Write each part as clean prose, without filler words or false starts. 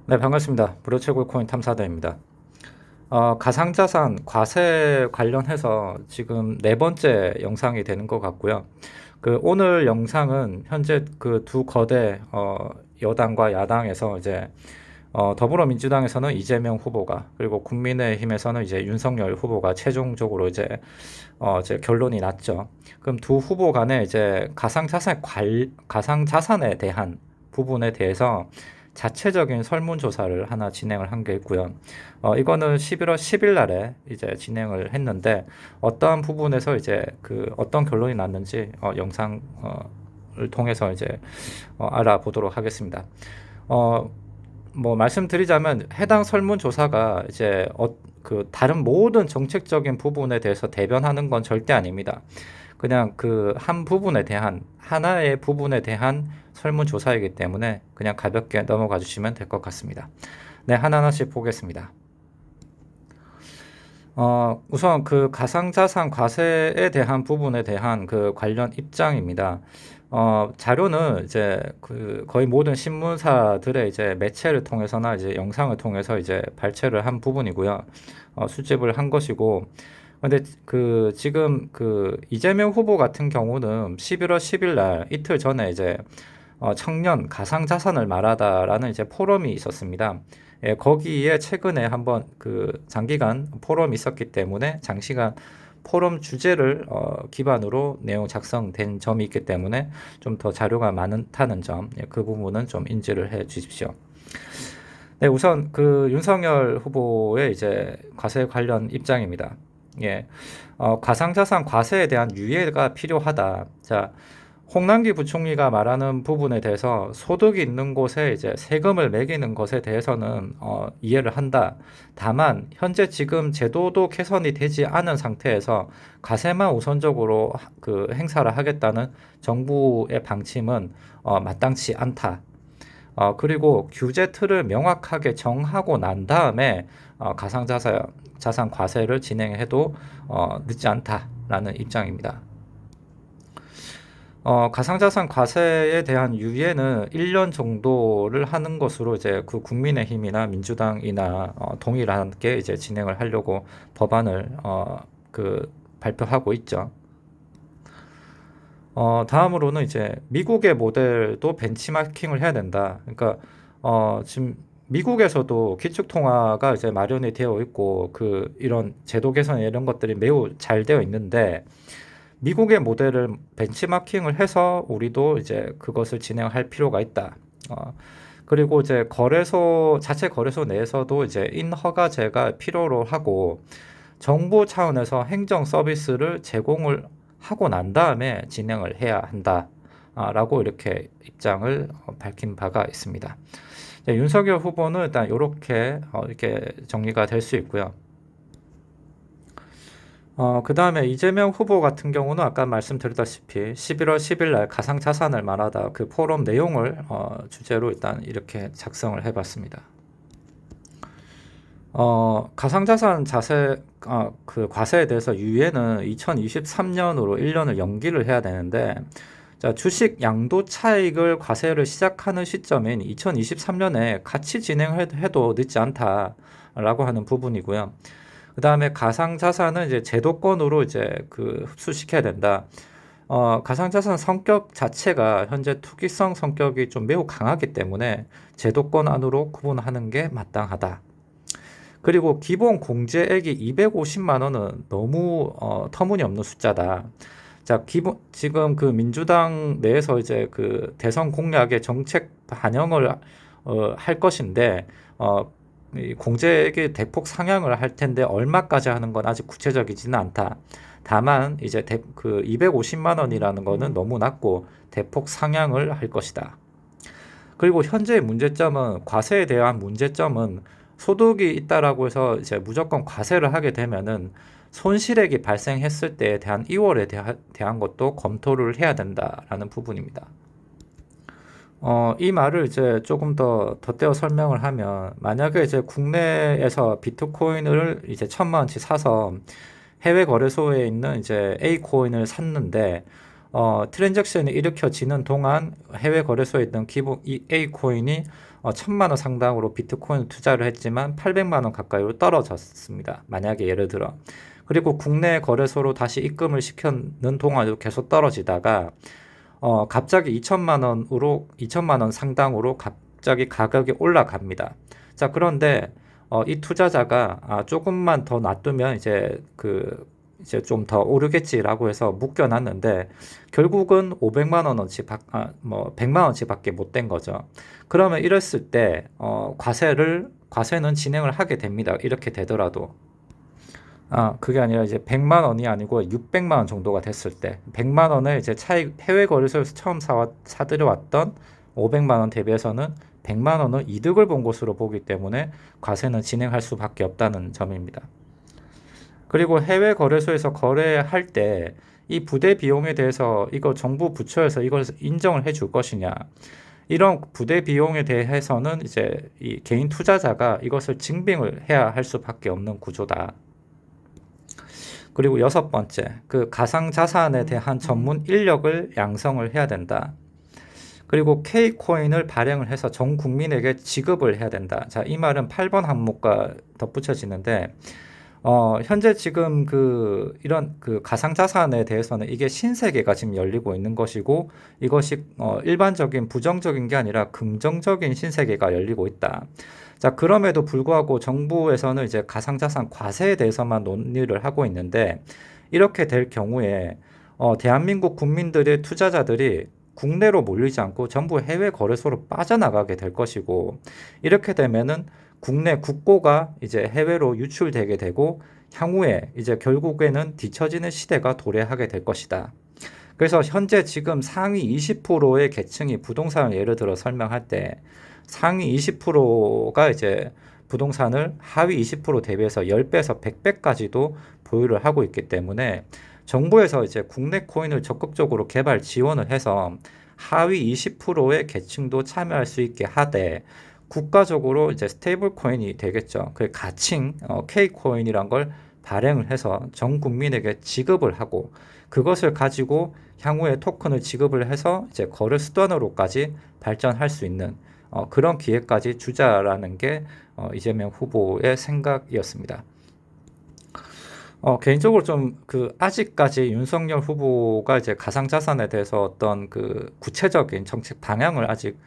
네, 반갑습니다. 브로체골코인 탐사대입니다. 가상자산 과세 관련해서 지금 네 번째 영상이 되는 것 같고요. 오늘 영상은 현재 그 두 거대 여당과 야당에서 이제 더불어민주당에서는 이재명 후보가 그리고 국민의힘에서는 이제 윤석열 후보가 최종적으로 이제 결론이 났죠. 그럼 두 후보 간에 이제 가상자산에 대한 부분에 대해서 자체적인 설문조사를 하나 진행을 한 게 있고요. 이거는 11월 10일 날에 이제 진행을 했는데 어떠한 부분에서 이제 어떤 결론이 났는지 영상을 통해서 이제 알아보도록 하겠습니다. 어, 뭐 말씀드리자면 해당 설문조사가 이제 다른 모든 정책적인 부분에 대해서 대변하는 건 절대 아닙니다. 그냥 그 한 부분에 대한 하나의 부분에 대한 설문조사이기 때문에 그냥 가볍게 넘어가 주시면 될 것 같습니다. 네, 하나하나씩 보겠습니다. 우선 그 가상자산 과세에 대한 부분에 대한 그 관련 입장입니다. 자료는 이제 그 거의 모든 신문사들의 이제 매체를 통해서나 이제 영상을 통해서 이제 발췌를 한 부분이고요. 수집을 한 것이고, 근데 지금 이재명 후보 같은 경우는 11월 10일 날 이틀 전에 이제 청년 가상자산을 말하다라는 이제 포럼이 있었습니다. 예, 거기에 최근에 한번 장기간 포럼이 있었기 때문에 장시간 포럼 주제를 기반으로 내용 작성된 점이 있기 때문에 좀 더 자료가 많다는 점, 예, 그 부분은 좀 인지를 해 주십시오. 네, 우선 윤석열 후보의 이제 과세 관련 입장입니다. 예, 가상자산 과세에 대한 유예가 필요하다. 자, 홍남기 부총리가 말하는 부분에 대해서 소득이 있는 곳에 이제 세금을 매기는 것에 대해서는 이해를 한다. 다만 현재 지금 제도도 개선이 되지 않은 상태에서 과세만 우선적으로 행사를 하겠다는 정부의 방침은 마땅치 않다. 그리고 규제 틀을 명확하게 정하고 난 다음에 가상자산 과세를 진행해도 늦지 않다라는 입장입니다. 가상자산 과세에 대한 유예는 1년 정도를 하는 것으로 이제 국민의힘이나 민주당이나 동일하게 이제 진행을 하려고 법안을 발표하고 있죠. 다음으로는 이제 미국의 모델도 벤치마킹을 해야 된다. 그러니까 지금 미국에서도 기축통화가 이제 마련이 되어 있고 이런 제도 개선 이런 것들이 매우 잘 되어 있는데 미국의 모델을 벤치마킹을 해서 우리도 이제 그것을 진행할 필요가 있다. 그리고 이제 자체 거래소 내에서도 이제 인허가제가 필요로 하고 정부 차원에서 행정 서비스를 제공을 하고 난 다음에 진행을 해야 한다. 라고 이렇게 입장을 밝힌 바가 있습니다. 윤석열 후보는 일단 이렇게 정리가 될 수 있고요. 그 다음에 이재명 후보 같은 경우는 아까 말씀드렸다시피 11월 10일 날 가상자산을 말하다 그 포럼 내용을 주제로 일단 이렇게 작성을 해봤습니다. 가상자산 과세에 대해서 유예는 2023년으로 1년을 연기를 해야 되는데, 자, 주식 양도 차익을 과세를 시작하는 시점인 2023년에 같이 진행해도 늦지 않다라고 하는 부분이고요. 그 다음에 가상자산은 이제 제도권으로 이제 흡수시켜야 된다. 가상자산 성격 자체가 현재 투기성 성격이 좀 매우 강하기 때문에 제도권 안으로 구분하는 게 마땅하다. 그리고 기본 공제액이 250만 원은 너무 터무니없는 숫자다. 자, 지금 민주당 내에서 이제 대선 공약의 정책 반영을 할 것인데 이 공제액이 대폭 상향을 할 텐데 얼마까지 하는 건 아직 구체적이지는 않다. 다만 이제 250만 원이라는 거는 너무 낮고 대폭 상향을 할 것이다. 그리고 현재의 문제점은 과세에 대한 문제점은 소득이 있다라고 해서 이제 무조건 과세를 하게 되면은 손실액이 발생했을 때에 대한 이월에 대한 것도 검토를 해야 된다라는 부분입니다. 이 말을 이제 조금 더 덧대어 설명을 하면 만약에 이제 국내에서 비트코인을 이제 1,000만 원치 사서 해외 거래소에 있는 이제 A 코인을 샀는데 트랜잭션이 일으켜지는 동안 해외 거래소에 있던 기본 이 A코인이 1,000만 원 상당으로 비트코인 투자를 했지만 800만 원 가까이로 떨어졌습니다. 만약에 예를 들어. 그리고 국내 거래소로 다시 입금을 시켰는 동안에도 계속 떨어지다가 갑자기 2천만 원 상당으로 갑자기 가격이 올라갑니다. 자, 그런데 이 투자자가 조금만 더 놔두면 이제 좀 더 오르겠지라고 해서 묶여놨는데 결국은 500만 원어치 100만 원치밖에 못 된 거죠. 그러면 이랬을 때 과세는 진행을 하게 됩니다. 이렇게 되더라도. 그게 아니라 이제 100만 원이 아니고 600만 원 정도가 됐을 때 100만 원을 이제 해외 거래소에서 처음 사들여왔던 500만 원 대비해서는 100만 원은 이득을 본 것으로 보기 때문에 과세는 진행할 수밖에 없다는 점입니다. 그리고 해외 거래소에서 거래할 때 이 부대 비용에 대해서 이거 정부 부처에서 이걸 인정을 해줄 것이냐. 이런 부대 비용에 대해서는 이제 이 개인 투자자가 이것을 증빙을 해야 할 수밖에 없는 구조다. 그리고 여섯 번째, 그 가상자산에 대한 전문 인력을 양성을 해야 된다. 그리고 K코인을 발행을 해서 전 국민에게 지급을 해야 된다. 자, 이 말은 8번 항목과 덧붙여지는데, 현재 지금 이런 가상자산에 대해서는 이게 신세계가 지금 열리고 있는 것이고, 이것이 일반적인 부정적인 게 아니라 긍정적인 신세계가 열리고 있다. 자, 그럼에도 불구하고 정부에서는 이제 가상자산 과세에 대해서만 논의를 하고 있는데, 이렇게 될 경우에 대한민국 국민들의 투자자들이 국내로 몰리지 않고 전부 해외 거래소로 빠져나가게 될 것이고, 이렇게 되면은 국내 국고가 이제 해외로 유출되게 되고 향후에 이제 결국에는 뒤처지는 시대가 도래하게 될 것이다. 그래서 현재 지금 상위 20%의 계층이 부동산을 예를 들어 설명할 때 상위 20%가 이제 부동산을 하위 20% 대비해서 10배에서 100배까지도 보유를 하고 있기 때문에 정부에서 이제 국내 코인을 적극적으로 개발 지원을 해서 하위 20%의 계층도 참여할 수 있게 하되 국가적으로 이제 스테이블 코인이 되겠죠. 그 가칭 K 코인이란 걸 발행을 해서 전 국민에게 지급을 하고 그것을 가지고 향후에 토큰을 지급을 해서 이제 거래 수단으로까지 발전할 수 있는 그런 기회까지 주자라는 게 이재명 후보의 생각이었습니다. 개인적으로 좀 아직까지 윤석열 후보가 이제 가상자산에 대해서 어떤 구체적인 정책 방향을 아직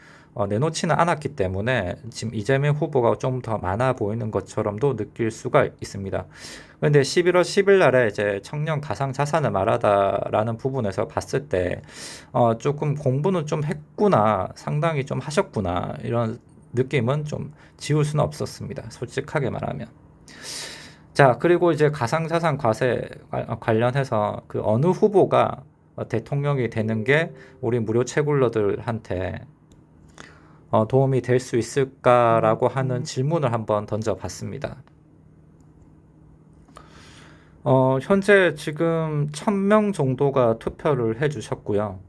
내놓지는 않았기 때문에 지금 이재명 후보가 좀 더 많아 보이는 것처럼도 느낄 수가 있습니다. 그런데 11월 10일 날에 이제 청년 가상자산을 말하다라는 부분에서 봤을 때 조금 공부는 좀 했구나, 상당히 좀 하셨구나 이런 느낌은 좀 지울 수는 없었습니다. 솔직하게 말하면. 자, 그리고 이제 가상자산 과세 관련해서 어느 후보가 대통령이 되는 게 우리 무료 채굴러들한테 도움이 될 수 있을까라고 하는 질문을 한번 던져봤습니다. 현재 지금 1,000명 정도가 투표를 해주셨고요.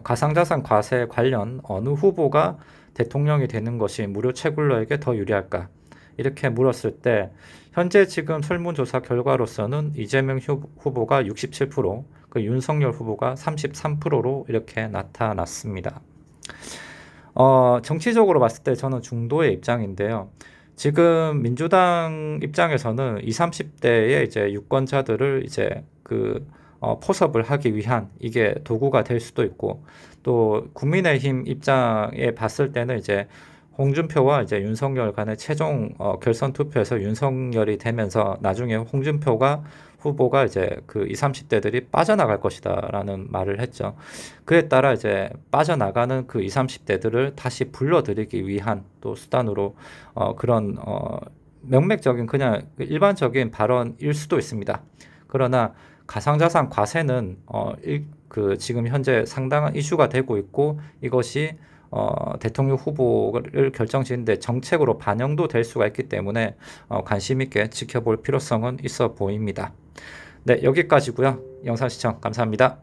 가상자산 과세 관련 어느 후보가 대통령이 되는 것이 무료 채굴러에게 더 유리할까? 이렇게 물었을 때 현재 지금 설문조사 결과로서는 이재명 후보가 67%, 윤석열 후보가 33%로 이렇게 나타났습니다. 정치적으로 봤을 때 저는 중도의 입장인데요. 지금 민주당 입장에서는 20, 30대의 이제 유권자들을 이제 포섭을 하기 위한 이게 도구가 될 수도 있고 또 국민의힘 입장에 봤을 때는 이제 홍준표와 이제 윤석열 간의 최종 결선 투표에서 윤석열이 되면서 나중에 홍준표가 후보가 이제 20, 30대들이 빠져나갈 것이다라는 말을 했죠. 그에 따라 이제 빠져나가는 20, 30대들을 다시 불러들이기 위한 또 수단으로 그런 명맥적인 그냥 일반적인 발언일 수도 있습니다. 그러나 가상자산 과세는 지금 현재 상당한 이슈가 되고 있고 이것이 대통령 후보를 결정짓는데 정책으로 반영도 될 수가 있기 때문에 관심 있게 지켜볼 필요성은 있어 보입니다. 네, 여기까지고요. 영상 시청 감사합니다.